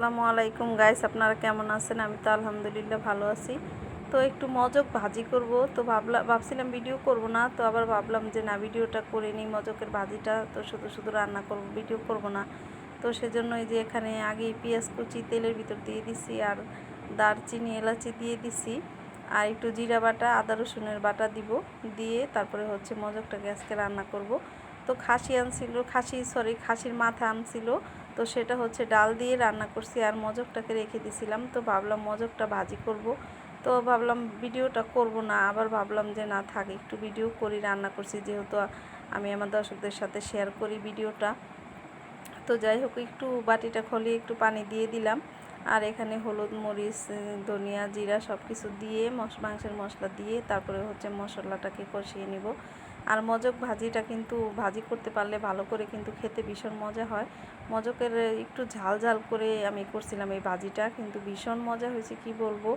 আসসালামু আলাইকুম গাইস, আপনারা কেমন আছেন? আমি তো আলহামদুলিল্লাহ ভালো আছি। তো একটু মজক ভাজি করব, তো ভাবছিলাম ভিডিও করব না, তো আবার ভাবলাম যে না, ভিডিওটা করে নিই। মজকের ভাজিটা তো শুধু শুধু রান্না করব, ভিডিও করব না। তো সেজন্য এই যে এখানে আগেই পেঁয়াজ কুচি তেলের ভিতর দিয়ে দিছি, আর দারচিনি এলাচি দিয়ে দিছি, আর একটু জিরা বাটা আদা রসুনের বাটা দিব, দিয়ে তারপরে হচ্ছে মজকটাকে আজকে রান্না করব। তো খাসির মাথা আনছিল, তো সেটা হচ্ছে ডাল দিয়ে রান্না করছি, আর মজকটাকে রেখে দিছিলাম। তো ভাবলাম মজকটা ভাজি করব, তো ভাবলাম ভিডিওটা করব না, আবার ভাবলাম যে না থাক, একটু ভিডিও করি। রান্না করছি যেহেতু, আমি আমার দর্শকদের সাথে শেয়ার করি ভিডিওটা। তো যাই হোক, একটু বাটিটা খলিয়ে একটু পানি দিয়ে দিলাম, আর এখানে হলুদ মরিচ ধনিয়া জিরা সব কিছু দিয়ে মাংসের মশলা দিয়ে তারপরে হচ্ছে মশলাটাকে কষিয়ে নিব। আর মজক ভাজিটা কিন্তু ভাজি করতে পারলে ভালো করে কিন্তু খেতে ভীষণ মজা হয়। মজকের একটু ঝাল ঝাল করে আমি করছিলাম এই ভাজিটা, কিন্তু ভীষণ মজা হয়েছে কি বলবো।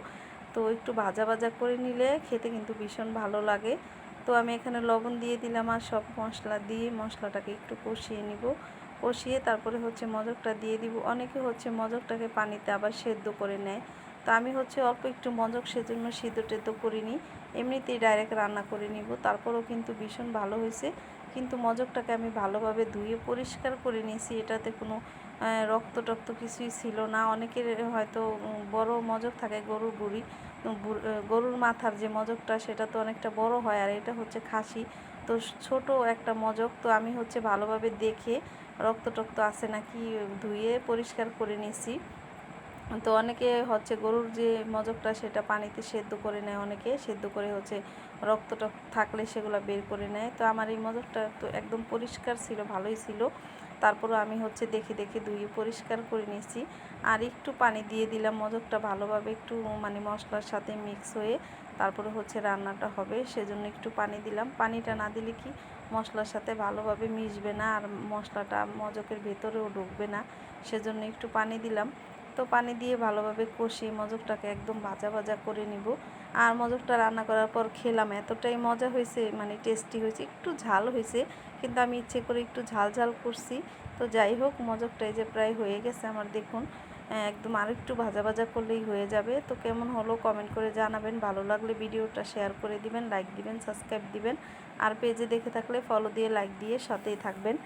তো একটু ভাজা ভাজা করে নিলে খেতে কিন্তু ভীষণ ভালো লাগে। তো আমি এখানে লবণ দিয়ে দিলাম, আর সব মশলা দিয়ে মশলাটাকে একটু কষিয়ে নিব। কষিয়ে তারপরে হচ্ছে মজকটা দিয়ে দিব। অনেকে হচ্ছে মজকটাকে পানিতে আবার সেদ্ধ করে নেয়, তো আমি হচ্ছে অল্প একটু মজক সেজন্য সিদ্ধ টেদ্ধ করিনি, এমনিতেই ডাইরেক্ট রান্না করে নিব। তারপরেও কিন্তু ভীষণ ভালো হয়েছে। কিন্তু মজকটাকে আমি ভালোভাবে ধুয়ে পরিষ্কার করে নিয়েছি, এটাতে কোনো রক্ত টক্ত কিছুই ছিল না। অনেকের হয়তো বড় মজক থাকে, গরুর মাথার যে মজকটা সেটা তো অনেকটা বড় হয়, আর এটা হচ্ছে খাসি, তো ছোট একটা মজক। তো আমি হচ্ছে ভালোভাবে দেখে রক্ত টক্ত আছে নাকি ধুয়ে পরিষ্কার করে নিয়েছি। তো অনেকে হচ্ছে গরুর যে মজকটা সেটা পানিতে সেদ্ধ করে নেয়, অনেকে সেদ্ধ করে হচ্ছে রক্ত থাকলে সেগুলো বের করে নেয়। তো আমার এই মজকটা তো একদম পরিষ্কার ছিল, ভালোই ছিল। তারপরে আমি হচ্ছে দেখে দেখে ধুয়ে পরিষ্কার করে নিয়েছি, আর একটু পানি দিয়ে দিলাম। মজকটা ভালোভাবে একটু মানে মশলার সাথে মিক্স হয়ে তারপরে হচ্ছে রান্নাটা হবে, সেজন্য একটু পানি দিলাম। পানিটা না দিলে কি মশলার সাথে ভালোভাবে মিশবে না, আর মশলাটা মজকের ভেতরেও ঢুকবে না, সেজন্য একটু পানি দিলাম। তো পানি দিয়ে ভালোভাবে কষিয়ে মজকটাকে একদম ভাজা ভাজা করে নিব। আর মজকটা রান্না করার পর খেলাম, এতটাই মজা হয়েছে, মানে টেস্টি হয়েছে। একটু ঝাল হয়েছে, কিন্তু আমি ইচ্ছে করে একটু ঝাল ঝাল করছি। তো যাই হোক, মজকটা এই যে প্রায় হয়ে গেছে আমার, দেখুন একদম আর একটু ভাজা ভাজা করলেই হয়ে যাবে। তো কেমন হলো কমেন্ট করে জানাবেন। ভালো লাগলে ভিডিওটা শেয়ার করে দিবেন, লাইক দিবেন, সাবস্ক্রাইব দিবেন, আর পেজে দেখে থাকলে ফলো দিয়ে লাইক দিয়ে সাথেই থাকবেন।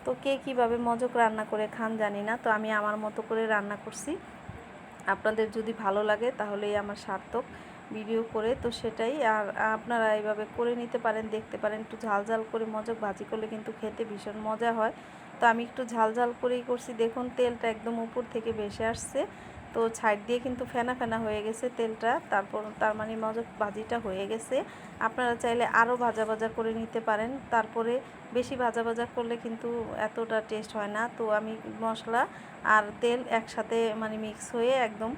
তো কে কীভাবে মজক রান্না করে খান জানি না, তো আমি আমার মতো করে রান্না করছি। আপনাদের যদি ভালো লাগে তাহলেই আমার সার্থক ভিডিও করে, তো সেটাই। আর আপনারা এইভাবে করে নিতে পারেন, দেখতে পারেন। একটু ঝাল ঝাল করে মজক ভাজি করলে কিন্তু খেতে ভীষণ মজা হয়। তো আমি একটু ঝাল ঝাল করেই করছি। দেখুন তেলটা একদম উপর থেকে ভেসে আসছে, তো সাইড দিয়ে কিন্তু ফেনা ফেনা হয়ে গেছে তেলটা। তার মানে মজক ভাজিটা হয়ে গেছে। আপনারা চাইলে আরও ভাজা ভাজা করে নিতে পারেন, তারপরে বেশি ভাজা ভাজা করলে কিন্তু এতটা টেস্ট হয় না। তো আমি মশলা আর তেল একসাথে মানে মিক্স হয়ে একদম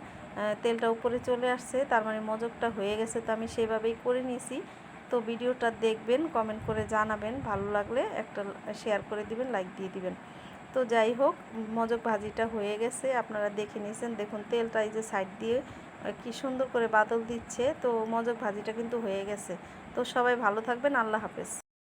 তেলটা উপরে চলে আসছে, তার মানে মজকটা হয়ে গেছে। তো আমি সেভাবেই করে নিয়েছি। তো ভিডিওটা দেখবেন, কমেন্ট করে জানাবেন, ভালো লাগলে একটা শেয়ার করে দিবেন, লাইক দিয়ে দিবেন। তো যাই হোক, মজক ভাজিটা হয়ে গেছে, আপনারা দেখে নিয়েছেন। দেখুন তেলটা এই যে সাইড দিয়ে কি সুন্দর করে বাদল দিচ্ছে। তো মজক ভাজিটা কিন্তু হয়ে গেছে। তো সবাই ভালো থাকবেন, আল্লাহ হাফেজ।